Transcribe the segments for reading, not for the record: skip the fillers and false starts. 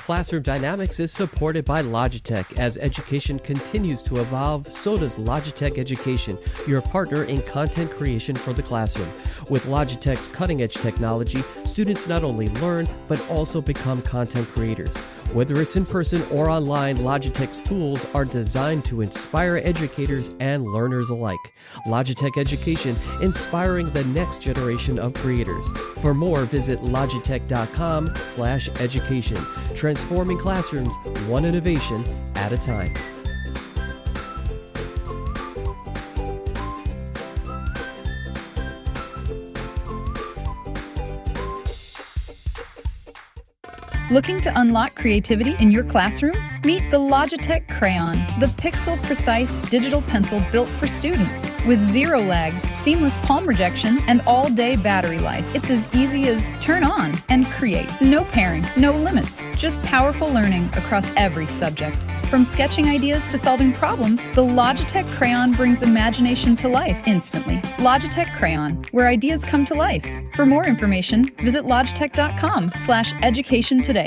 Classroom Dynamics is supported by Logitech. As education continues to evolve, so does Logitech Education, your partner in content creation for the classroom. With Logitech's cutting-edge technology, students not only learn, but also become content creators. Whether it's in person or online, Logitech's tools are designed to inspire educators and learners alike. Logitech Education, inspiring the next generation of creators. For more, visit logitech.com/education. Transforming classrooms, one innovation at a time. Looking to unlock creativity in your classroom? Meet the Logitech Crayon, the pixel-precise digital pencil built for students. With zero lag, seamless palm rejection, and all-day battery life, it's as easy as turn on and create. No pairing, no limits, just powerful learning across every subject. From sketching ideas to solving problems, the Logitech Crayon brings imagination to life instantly. Logitech Crayon, where ideas come to life. For more information, visit logitech.com/education today.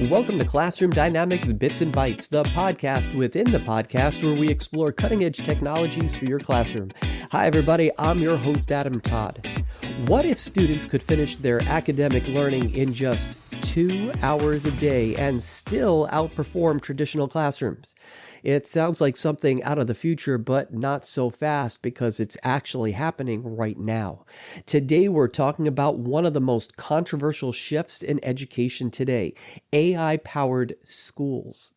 Welcome to Classroom Dynamics Bits and Bytes, the podcast within the podcast where we explore cutting-edge technologies for your classroom. Hi, everybody. I'm your host, Adam Todd. What if students could finish their academic learning in just 2 hours a day and still outperform traditional classrooms? It sounds like something out of the future, but not so fast because it's actually happening right now. Today, we're talking about one of the most controversial shifts in education today, AI-powered schools.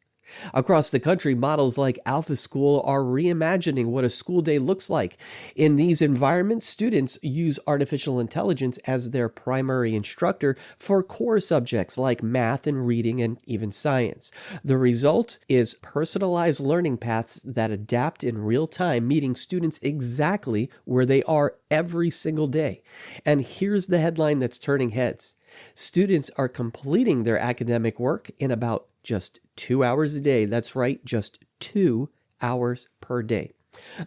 Across the country, models like AlphaSchool are reimagining what a school day looks like. In these environments, students use artificial intelligence as their primary instructor for core subjects like math and reading and even science. The result is personalized learning paths that adapt in real time, meeting students exactly where they are every single day. And here's the headline that's turning heads. Students are completing their academic work in about just 2 hours a day. That's right, just 2 hours per day.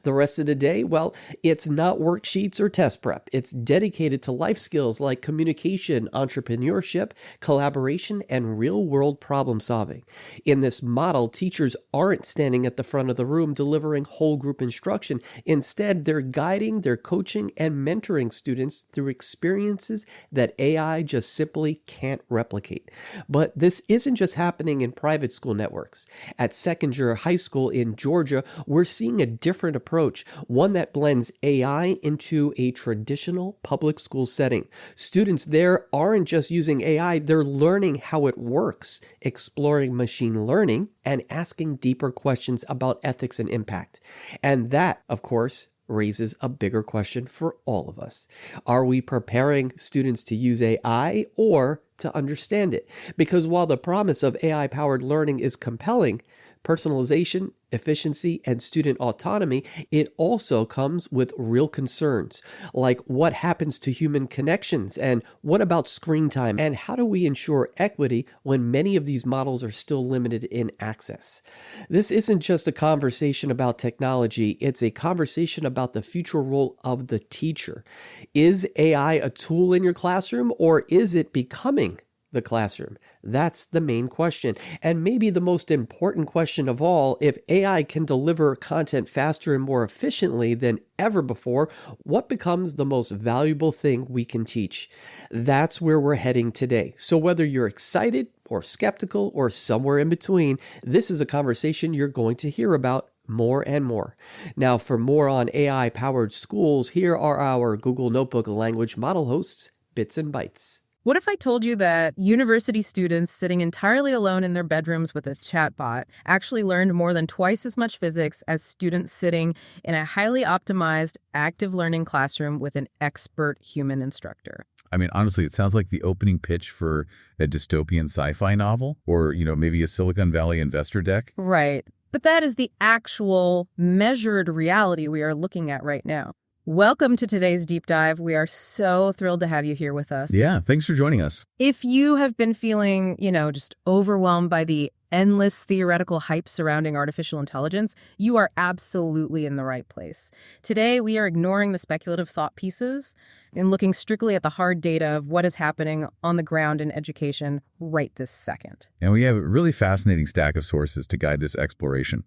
The rest of the day, well, it's not worksheets or test prep. It's dedicated to life skills like communication, entrepreneurship, collaboration, and real-world problem solving. In this model, teachers aren't standing at the front of the room delivering whole group instruction. Instead, they're guiding, they're coaching, and mentoring students through experiences that AI just simply can't replicate. But this isn't just happening in private school networks. At Seconder High School in Georgia, we're seeing a different approach, one that blends AI into a traditional public school setting. Students there aren't just using AI, they're learning how it works, exploring machine learning, and asking deeper questions about ethics and impact. And that, of course, raises a bigger question for all of us. Are we preparing students to use AI or to understand it? Because while the promise of AI-powered learning is compelling, personalization, efficiency, and student autonomy, it also comes with real concerns, like what happens to human connections, and what about screen time, and how do we ensure equity when many of these models are still limited in access? This isn't just a conversation about technology, it's a conversation about the future role of the teacher. Is AI a tool in your classroom, or is it becoming the classroom? That's the main question. And maybe the most important question of all, if AI can deliver content faster and more efficiently than ever before, what becomes the most valuable thing we can teach? That's where we're heading today. So whether you're excited or skeptical or somewhere in between, this is a conversation you're going to hear about more and more. Now, for more on AI-powered schools, here are our Google Notebook language model hosts, Bits and Bytes. What if I told you that university students sitting entirely alone in their bedrooms with a chatbot actually learned more than twice as much physics as students sitting in a highly optimized, active learning classroom with an expert human instructor? I mean, honestly, it sounds like the opening pitch for a dystopian sci-fi novel or, maybe a Silicon Valley investor deck. Right. But that is the actual measured reality we are looking at right now. Welcome to today's deep dive. We are so thrilled to have you here with us. Yeah, thanks for joining us. If you have been feeling, just overwhelmed by the endless theoretical hype surrounding artificial intelligence, you are absolutely in the right place. Today, we are ignoring the speculative thought pieces and looking strictly at the hard data of what is happening on the ground in education right this second. And we have a really fascinating stack of sources to guide this exploration.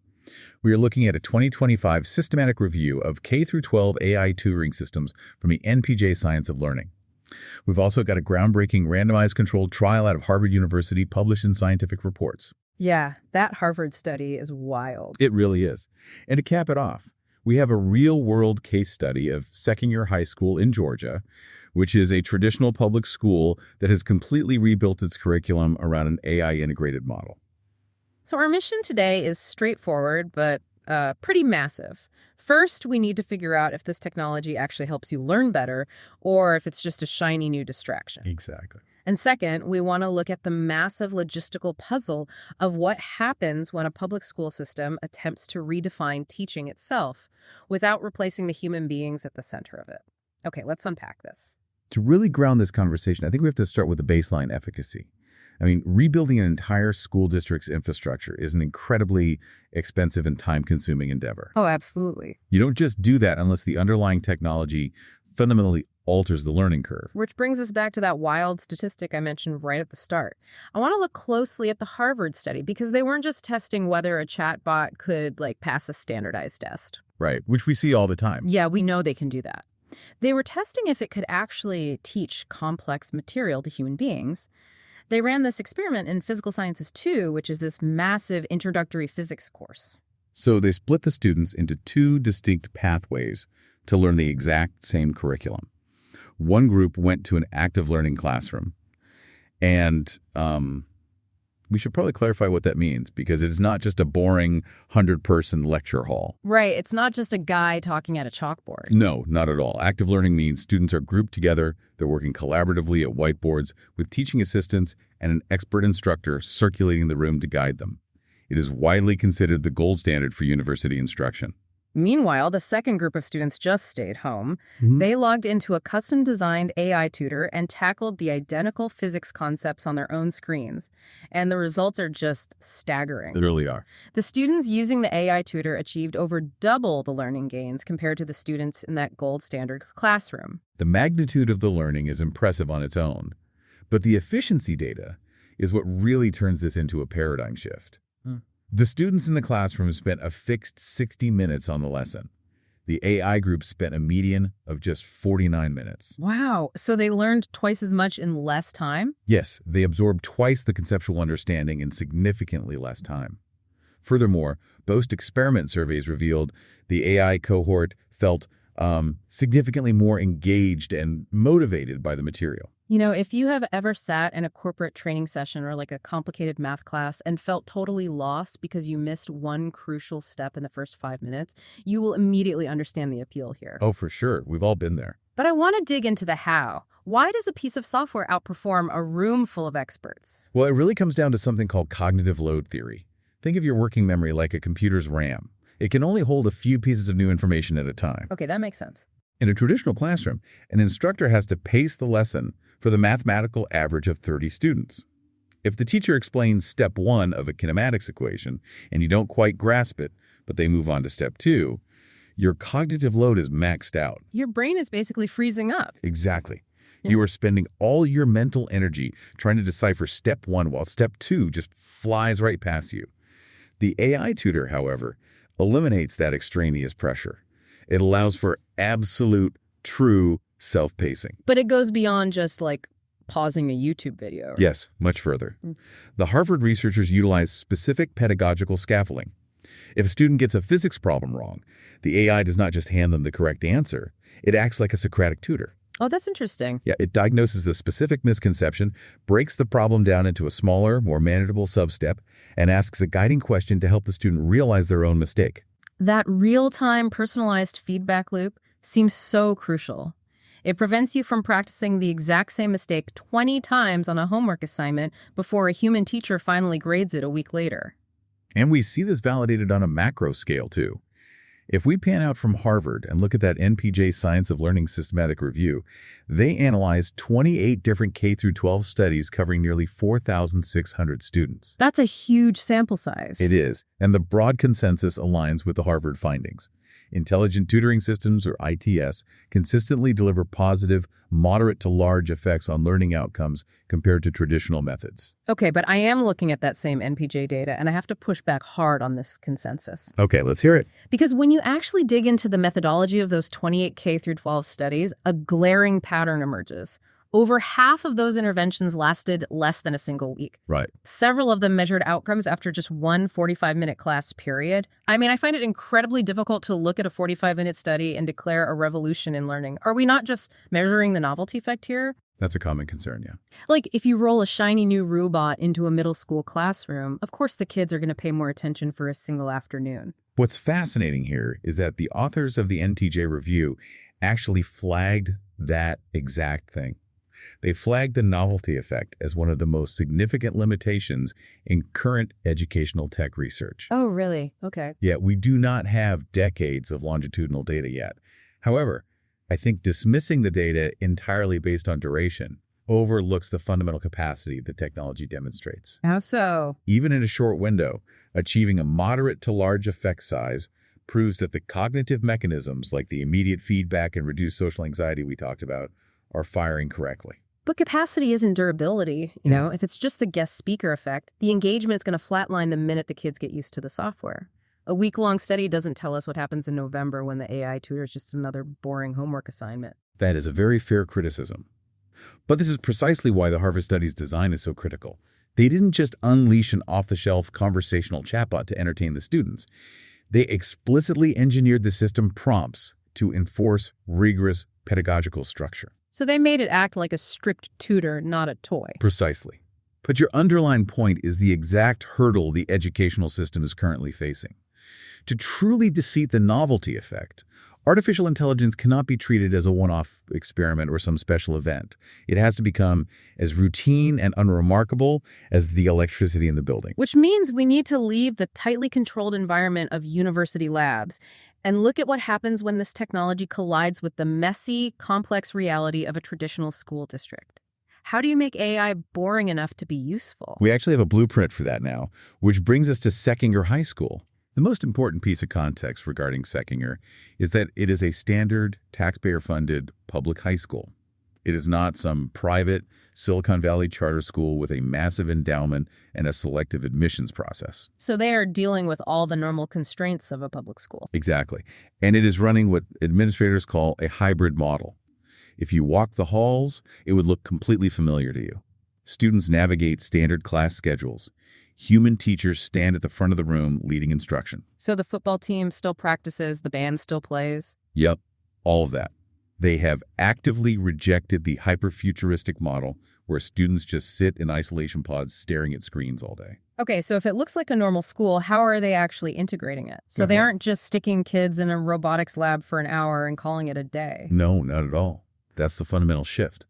We are looking at a 2025 systematic review of K-12 AI tutoring systems from the NPJ Science of Learning. We've also got a groundbreaking randomized controlled trial out of Harvard University published in Scientific Reports. Yeah, that Harvard study is wild. It really is. And to cap it off, we have a real-world case study of second-year high school in Georgia, which is a traditional public school that has completely rebuilt its curriculum around an AI-integrated model. So our mission today is straightforward, but pretty massive. First, we need to figure out if this technology actually helps you learn better or if it's just a shiny new distraction. Exactly. And second, we want to look at the massive logistical puzzle of what happens when a public school system attempts to redefine teaching itself without replacing the human beings at the center of it. Okay, let's unpack this. To really ground this conversation, I think we have to start with the baseline efficacy. I mean, rebuilding an entire school district's infrastructure is an incredibly expensive and time-consuming endeavor. Oh, absolutely. You don't just do that unless the underlying technology fundamentally alters the learning curve. Which brings us back to that wild statistic I mentioned right at the start. I want to look closely at the Harvard study because they weren't just testing whether a chatbot could, pass a standardized test. Right, which we see all the time. Yeah, we know they can do that. They were testing if it could actually teach complex material to human beings. They ran this experiment in Physical Sciences 2, which is this massive introductory physics course. So they split the students into two distinct pathways to learn the exact same curriculum. One group went to an active learning classroom, and we should probably clarify what that means, because it is not just a boring 100-person lecture hall. Right. It's not just a guy talking at a chalkboard. No, not at all. Active learning means students are grouped together, they're working collaboratively at whiteboards with teaching assistants and an expert instructor circulating the room to guide them. It is widely considered the gold standard for university instruction. Meanwhile, the second group of students just stayed home. They logged into a custom-designed AI tutor and tackled the identical physics concepts on their own screens. And the results are just staggering. They really are. The students using the AI tutor achieved over double the learning gains compared to the students in that gold standard classroom. The magnitude of the learning is impressive on its own, but the efficiency data is what really turns this into a paradigm shift. The students in the classroom spent a fixed 60 minutes on the lesson. The AI group spent a median of just 49 minutes. Wow. So they learned twice as much in less time? Yes, they absorbed twice the conceptual understanding in significantly less time. Furthermore, post-experiment surveys revealed the AI cohort felt significantly more engaged and motivated by the material. If you have ever sat in a corporate training session or a complicated math class and felt totally lost because you missed one crucial step in the first 5 minutes, you will immediately understand the appeal here. Oh, for sure. We've all been there. But I want to dig into the how. Why does a piece of software outperform a room full of experts? Well, it really comes down to something called cognitive load theory. Think of your working memory like a computer's RAM. It can only hold a few pieces of new information at a time. Okay, that makes sense. In a traditional classroom, an instructor has to pace the lesson for the mathematical average of 30 students. If the teacher explains step 1 of a kinematics equation and you don't quite grasp it, but they move on to step 2, your cognitive load is maxed out. Your brain is basically freezing up. Exactly. You are spending all your mental energy trying to decipher step 1 while step 2 just flies right past you. The AI tutor, however, eliminates that extraneous pressure. It allows for absolute, true self-pacing. But it goes beyond just pausing a YouTube video. Yes, much further. The Harvard researchers utilize specific pedagogical scaffolding. If a student gets a physics problem wrong, the AI does not just hand them the correct answer. It acts like a Socratic tutor. Oh, that's interesting. Yeah, it diagnoses the specific misconception, breaks the problem down into a smaller, more manageable sub-step, and asks a guiding question to help the student realize their own mistake. That real-time personalized feedback loop seems so crucial. It prevents you from practicing the exact same mistake 20 times on a homework assignment before a human teacher finally grades it a week later. And we see this validated on a macro scale, too. If we pan out from Harvard and look at that NPJ Science of Learning Systematic Review, they analyzed 28 different K-12 studies covering nearly 4,600 students. That's a huge sample size. It is, and the broad consensus aligns with the Harvard findings. Intelligent tutoring systems, or ITS, consistently deliver positive, moderate to large effects on learning outcomes compared to traditional methods. Okay, but I am looking at that same NPJ data, and I have to push back hard on this consensus. Okay, let's hear it. Because when you actually dig into the methodology of those 28 K-12 studies, a glaring pattern emerges. Over half of those interventions lasted less than a single week. Right. Several of them measured outcomes after just one 45-minute class period. I mean, I find it incredibly difficult to look at a 45-minute study and declare a revolution in learning. Are we not just measuring the novelty effect here? That's a common concern, yeah. Like, if you roll a shiny new robot into a middle school classroom, of course the kids are going to pay more attention for a single afternoon. What's fascinating here is that the authors of the NTJ review actually flagged that exact thing. They flagged the novelty effect as one of the most significant limitations in current educational tech research. Oh, really? Okay. Yet we do not have decades of longitudinal data yet. However, I think dismissing the data entirely based on duration overlooks the fundamental capacity that technology demonstrates. How so? Even in a short window, achieving a moderate to large effect size proves that the cognitive mechanisms like the immediate feedback and reduced social anxiety we talked about are firing correctly. But capacity isn't durability. You know, if it's just the guest speaker effect, the engagement is going to flatline the minute the kids get used to the software. A week-long study doesn't tell us what happens in November when the AI tutor is just another boring homework assignment. That is a very fair criticism. But this is precisely why the Harvard study's design is so critical. They didn't just unleash an off-the-shelf conversational chatbot to entertain the students. They explicitly engineered the system prompts to enforce rigorous pedagogical structure. So they made it act like a strict tutor, not a toy. Precisely. But your underlying point is the exact hurdle the educational system is currently facing. To truly defeat the novelty effect, artificial intelligence cannot be treated as a one-off experiment or some special event. It has to become as routine and unremarkable as the electricity in the building. Which means we need to leave the tightly controlled environment of university labs and look at what happens when this technology collides with the messy, complex reality of a traditional school district. How do you make AI boring enough to be useful? We actually have a blueprint for that now, which brings us to Seckinger High School. The most important piece of context regarding Seckinger is that it is a standard, taxpayer-funded public high school. It is not some private Silicon Valley charter school with a massive endowment and a selective admissions process. So they are dealing with all the normal constraints of a public school. Exactly. And it is running what administrators call a hybrid model. If you walk the halls, it would look completely familiar to you. Students navigate standard class schedules. Human teachers stand at the front of the room leading instruction. So the football team still practices, the band still plays? Yep, all of that. They have actively rejected the hyper-futuristic model where students just sit in isolation pods staring at screens all day. Okay, so if it looks like a normal school, how are they actually integrating it? So they aren't just sticking kids in a robotics lab for an hour and calling it a day. No, not at all. That's the fundamental shift.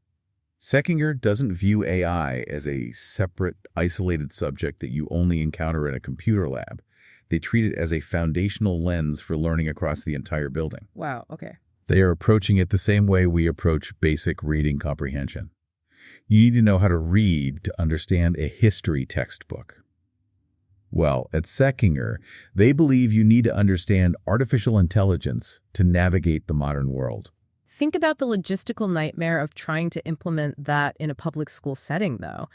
Seckinger doesn't view AI as a separate, isolated subject that you only encounter in a computer lab. They treat it as a foundational lens for learning across the entire building. Wow, okay. They are approaching it the same way we approach basic reading comprehension. You need to know how to read to understand a history textbook. Well, at Seckinger, they believe you need to understand artificial intelligence to navigate the modern world. Think about the logistical nightmare of trying to implement that in a public school setting, though.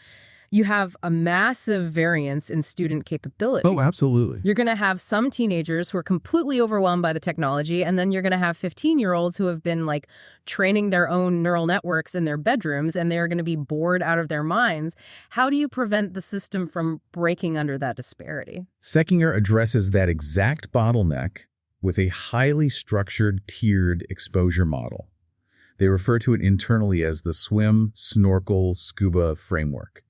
You have a massive variance in student capability. Oh, absolutely. You're going to have some teenagers who are completely overwhelmed by the technology, and then you're going to have 15-year-olds who have been, training their own neural networks in their bedrooms, and they're going to be bored out of their minds. How do you prevent the system from breaking under that disparity? Seckinger addresses that exact bottleneck with a highly structured, tiered exposure model. They refer to it internally as the swim, snorkel, scuba framework.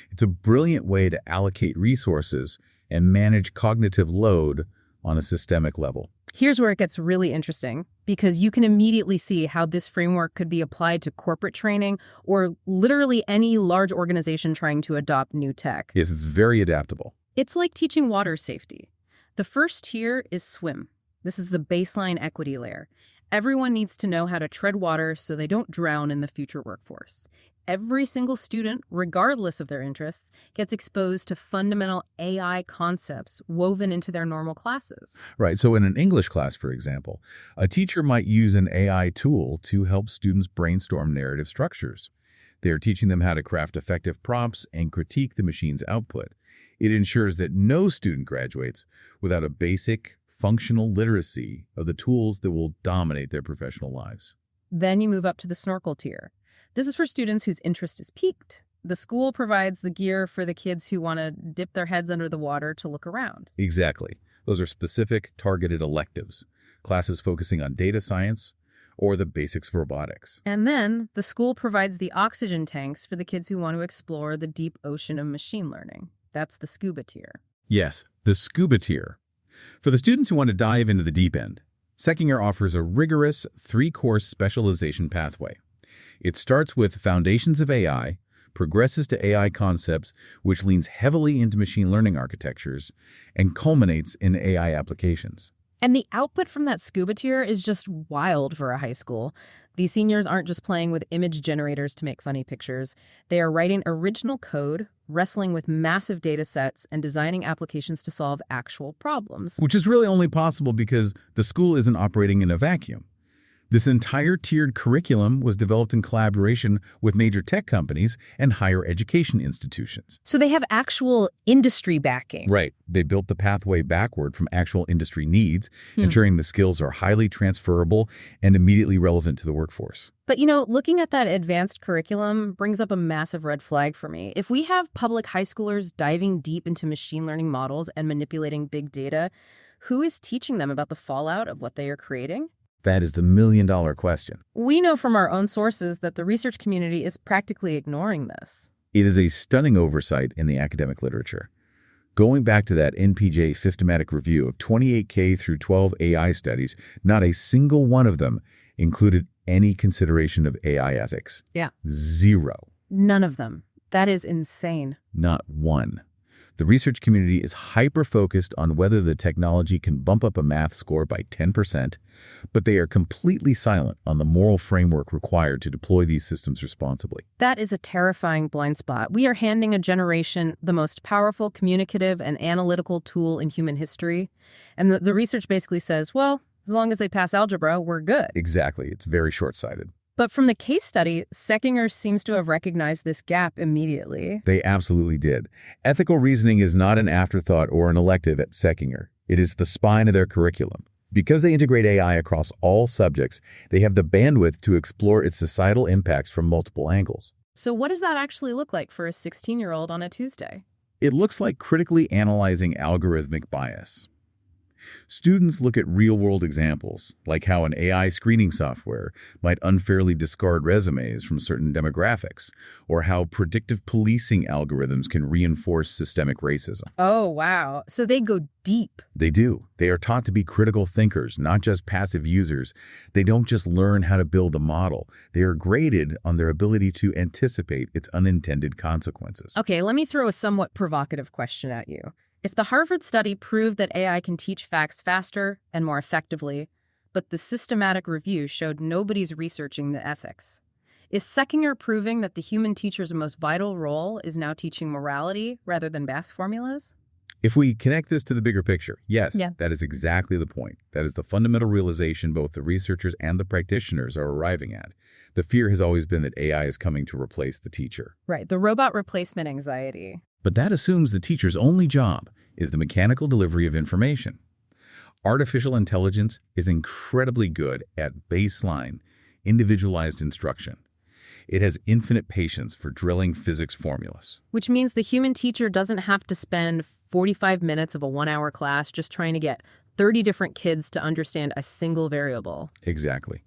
It's a brilliant way to allocate resources and manage cognitive load on a systemic level. Here's where it gets really interesting, because you can immediately see how this framework could be applied to corporate training or literally any large organization trying to adopt new tech. Yes, it's very adaptable. It's like teaching water safety. The first tier is swim. This is the baseline equity layer. Everyone needs to know how to tread water so they don't drown in the future workforce. Every single student, regardless of their interests, gets exposed to fundamental AI concepts woven into their normal classes. Right. So in an English class, for example, a teacher might use an AI tool to help students brainstorm narrative structures. They're teaching them how to craft effective prompts and critique the machine's output. It ensures that no student graduates without a basic, functional literacy of the tools that will dominate their professional lives. Then you move up to the snorkel tier. This is for students whose interest is piqued. The school provides the gear for the kids who want to dip their heads under the water to look around. Exactly. Those are specific, targeted electives, classes focusing on data science or the basics of robotics. And then the school provides the oxygen tanks for the kids who want to explore the deep ocean of machine learning. That's the scuba tier. Yes, the scuba tier. For the students who want to dive into the deep end, Seckinger offers a rigorous 3-course specialization pathway. It starts with Foundations of AI, progresses to AI concepts, which leans heavily into machine learning architectures, and culminates in AI applications. And the output from that scuba tier is just wild for a high school. These seniors aren't just playing with image generators to make funny pictures. They are writing original code, wrestling with massive data sets, and designing applications to solve actual problems. Which is really only possible because the school isn't operating in a vacuum. This entire tiered curriculum was developed in collaboration with major tech companies and higher education institutions. So they have actual industry backing. Right. They built the pathway backward from actual industry needs, ensuring the skills are highly transferable and immediately relevant to the workforce. But, looking at that advanced curriculum brings up a massive red flag for me. If we have public high schoolers diving deep into machine learning models and manipulating big data, who is teaching them about the fallout of what they are creating? That is the million-dollar question. We know from our own sources that the research community is practically ignoring this. It is a stunning oversight in the academic literature. Going back to that NPJ systematic review of 28K through 12 AI studies, not a single one of them included any consideration of AI ethics. Yeah. Zero. None of them. That is insane. Not one. The research community is hyper-focused on whether the technology can bump up a math score by 10%, but they are completely silent on the moral framework required to deploy these systems responsibly. That is a terrifying blind spot. We are handing a generation the most powerful, communicative, and analytical tool in human history. And the research basically says, well, as long as they pass algebra, we're good. Exactly. It's very short-sighted. But from the case study, Seckinger seems to have recognized this gap immediately. They absolutely did. Ethical reasoning is not an afterthought or an elective at Seckinger. It is the spine of their curriculum. Because they integrate AI across all subjects, they have the bandwidth to explore its societal impacts from multiple angles. So what does that actually look like for a 16-year-old on a Tuesday? It looks like critically analyzing algorithmic bias. Students look at real-world examples, like how an AI screening software might unfairly discard resumes from certain demographics, or how predictive policing algorithms can reinforce systemic racism. Oh, wow. So they go deep. They do. They are taught to be critical thinkers, not just passive users. They don't just learn how to build a model. They are graded on their ability to anticipate its unintended consequences. Okay, let me throw a somewhat provocative question at you. If the Harvard study proved that AI can teach facts faster and more effectively, but the systematic review showed nobody's researching the ethics, is Seckinger proving that the human teacher's most vital role is now teaching morality rather than math formulas? If we connect this to the bigger picture, yes, Yeah. That is exactly the point. That is the fundamental realization both the researchers and the practitioners are arriving at. The fear has always been that AI is coming to replace the teacher. Right, the robot replacement anxiety. But that assumes the teacher's only job is the mechanical delivery of information. Artificial intelligence is incredibly good at baseline, individualized instruction. It has infinite patience for drilling physics formulas. Which means the human teacher doesn't have to spend 45 minutes of a 1-hour class just trying to get 30 different kids to understand a single variable. Exactly.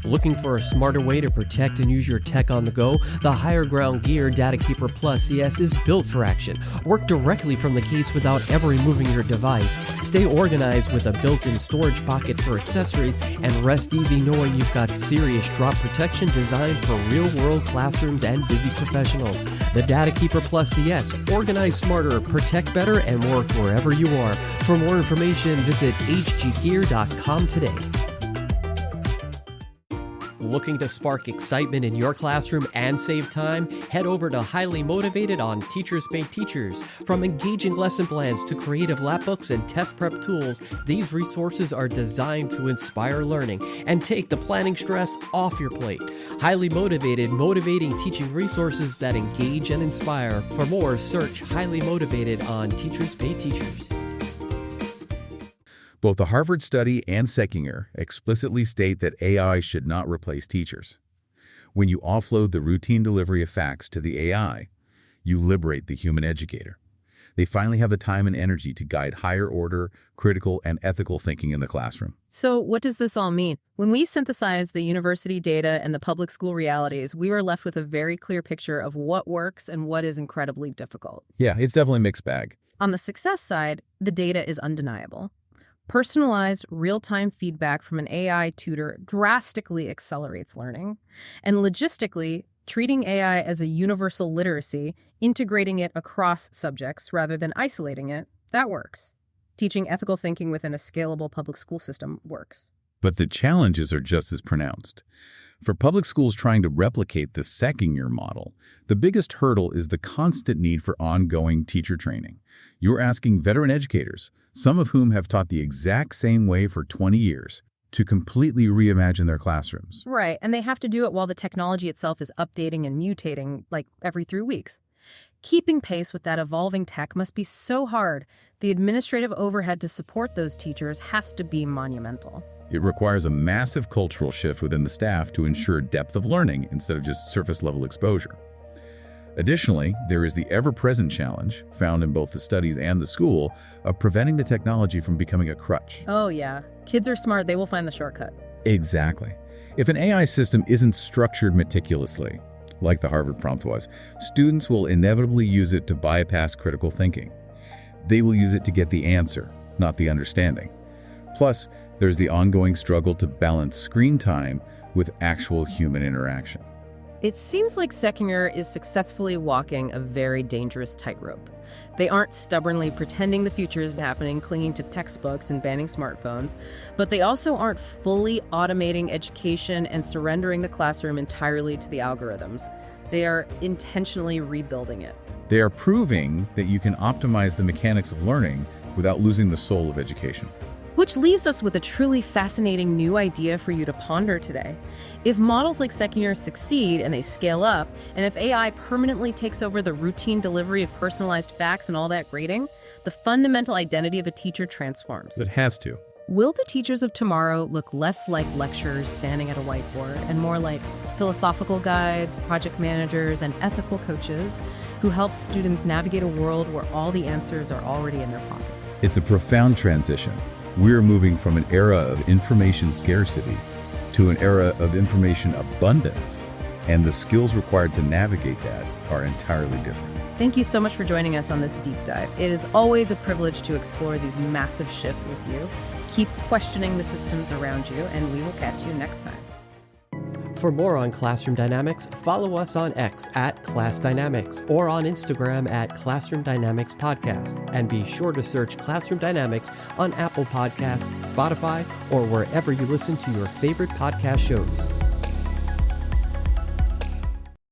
Looking for a smarter way to protect and use your tech on the go? The Higher Ground Gear DataKeeper Plus CS is built for action. Work directly from the case without ever removing your device. Stay organized with a built-in storage pocket for accessories, and rest easy knowing you've got serious drop protection designed for real-world classrooms and busy professionals. The DataKeeper Plus CS. Organize smarter, protect better, and work wherever you are. For more information, visit hggear.com today. Looking to spark excitement in your classroom and save time? Head over to Highly Motivated on Teachers Pay Teachers. From engaging lesson plans to creative lab books and test prep tools, these resources are designed to inspire learning and take the planning stress off your plate. Highly Motivated, motivating teaching resources that engage and inspire. For more, search Highly Motivated on Teachers Pay Teachers. Both the Harvard study and Seckinger explicitly state that AI should not replace teachers. When you offload the routine delivery of facts to the AI, you liberate the human educator. They finally have the time and energy to guide higher order, critical, and ethical thinking in the classroom. So what does this all mean? When we synthesize the university data and the public school realities, we were left with a very clear picture of what works and what is incredibly difficult. Yeah, it's definitely a mixed bag. On the success side, the data is undeniable. Personalized, real-time feedback from an AI tutor drastically accelerates learning. And logistically, treating AI as a universal literacy, integrating it across subjects rather than isolating it, that works. Teaching ethical thinking within a scalable public school system works. But the challenges are just as pronounced. For public schools trying to replicate the Seckinger model, the biggest hurdle is the constant need for ongoing teacher training. You're asking veteran educators, some of whom have taught the exact same way for 20 years, to completely reimagine their classrooms. Right, and they have to do it while the technology itself is updating and mutating, like every 3 weeks. Keeping pace with that evolving tech must be so hard. The administrative overhead to support those teachers has to be monumental. It requires a massive cultural shift within the staff to ensure depth of learning instead of just surface-level exposure. Additionally, there is the ever-present challenge, found in both the studies and the school, of preventing the technology from becoming a crutch. Oh yeah, kids are smart, they will find the shortcut. Exactly. If an AI system isn't structured meticulously, like the Harvard prompt was, students will inevitably use it to bypass critical thinking. They will use it to get the answer, not the understanding. Plus, there's the ongoing struggle to balance screen time with actual human interaction. It seems like Seckinger is successfully walking a very dangerous tightrope. They aren't stubbornly pretending the future isn't happening, clinging to textbooks and banning smartphones, but they also aren't fully automating education and surrendering the classroom entirely to the algorithms. They are intentionally rebuilding it. They are proving that you can optimize the mechanics of learning without losing the soul of education. Which leaves us with a truly fascinating new idea for you to ponder today. If models like Seckinger succeed and they scale up, and if AI permanently takes over the routine delivery of personalized facts and all that grading, the fundamental identity of a teacher transforms. It has to. Will the teachers of tomorrow look less like lecturers standing at a whiteboard and more like philosophical guides, project managers, and ethical coaches who help students navigate a world where all the answers are already in their pockets? It's a profound transition. We're moving from an era of information scarcity to an era of information abundance, and the skills required to navigate that are entirely different. Thank you so much for joining us on this deep dive. It is always a privilege to explore these massive shifts with you. Keep questioning the systems around you, and we will catch you next time. For more on Classroom Dynamics, follow us on X at Class Dynamics or on Instagram at Classroom Dynamics Podcast. And be sure to search Classroom Dynamics on Apple Podcasts, Spotify, or wherever you listen to your favorite podcast shows.